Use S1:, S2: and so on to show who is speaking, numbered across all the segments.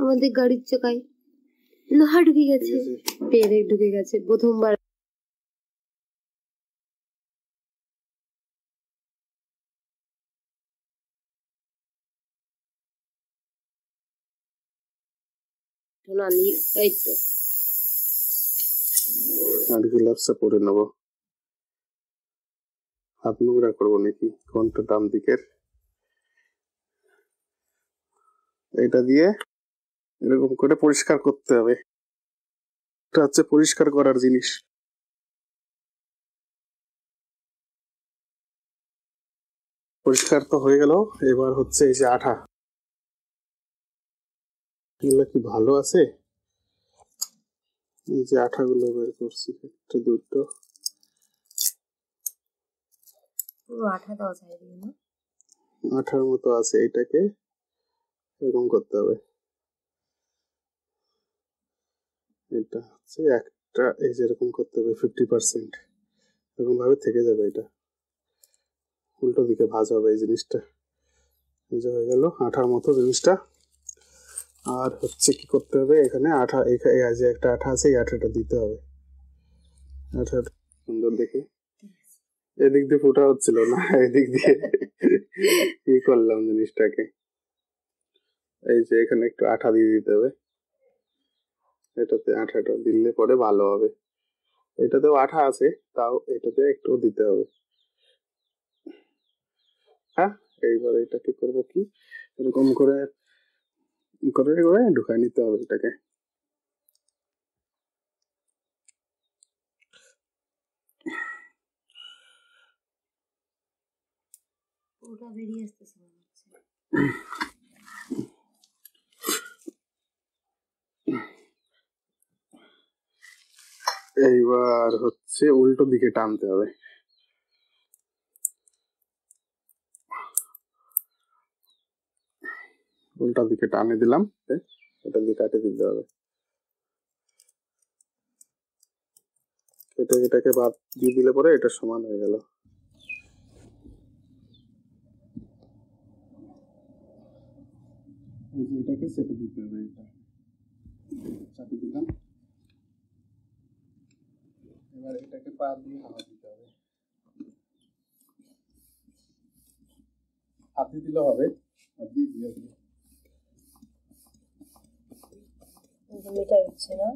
S1: আমাদের গাড়ির চাকায় লোহা ঢুকে গেছে, পেরেক ঢুকে গেছে প্রথমবার। এই তো
S2: আর গ্লাভসটা পরে নেবো, হাত নোংরা করবো নাকি? কোনটা ডান দিকের? এটা দিয়ে এরকম করে পরিষ্কার করতে হবে। এটা হচ্ছে পরিষ্কার করার জিনিস। পরিষ্কার তো হয়ে গেল, এবার হচ্ছে এই যে আঠা, এগুলো কি ভালো আছে? এই যে আঠাগুলো বের করছি, একটা দুটো
S1: আঠা দেওয়া যায় না,
S2: আঠার মতো আছে। এটাকে এরকম করতে হবে। এটা হচ্ছে একটা, এই যে এরকম করতে হবে 50%, এরকম ভাবে থেকে যাবে। এটা উল্টো দিকে ভাঁজ হবে এই জিনিসটা। এই যে হয়ে গেল আঠার মতো জিনিসটা। আর হচ্ছে কি করতে হবে, এখানে আঠা, এই যে একটা আঠা আছে, এই আঠাটা দিতে হবে। আঠা সুন্দর দেখে, এদিক দিয়ে ফোটা হচ্ছিল না, এদিক দিয়ে কি করলাম জিনিসটাকে। এই যে এখানে একটু আঠা দিয়ে দিতে হবে, এটাতে আঠাটা দিলে পরে ভালো হবে। এটাতেও আঠা আছে, তাও এটাতে একটু দিতে হবে। হ্যাঁ, এইবার এটাকে করবো কি, এরকম করে করে করে ঢুকাই নিতে হবে এটাকে।
S1: ওটা বেরিয়ে আসতেছে মনে হচ্ছে।
S2: এইবার হচ্ছে উল্টো দিকে টানতে হবে। উল্টা দিকে টানে দিলাম, এটা দিয়ে কাটে দিতে হবে। এটাকে বাদ দিয়ে দিলে পরে এটা সমান হয়ে গেল। এটাকে চেপে দিতে হবে, এটা চাপে দিলাম। এবার এটাকে পা দিয়ে হাওয়া দিতে হবে। হাত দিয়ে দিলে হবে, হাত দিয়ে দিয়ে দিলে
S1: মিটার হচ্ছে না,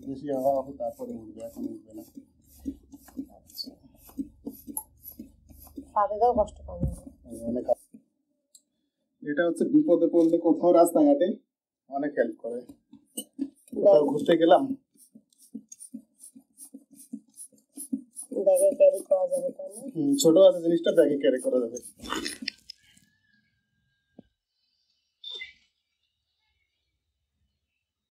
S2: বেশি হাওয়া হবে তারপরে উঠবে, এখন উঠবে না।
S1: পাতে দাও, কষ্ট পাবে
S2: অনেক। এটা হচ্ছে বিপদে পড়লে কোথাও রাস্তাঘাটে অনেক হেল্প করে। কোথাও ঘুরতে গেলাম,
S1: ব্যাগে ক্যারি করা যাবে, তাই না?
S2: ছোট আছে জিনিসটা ব্যাগে ক্যারি করা যাবে।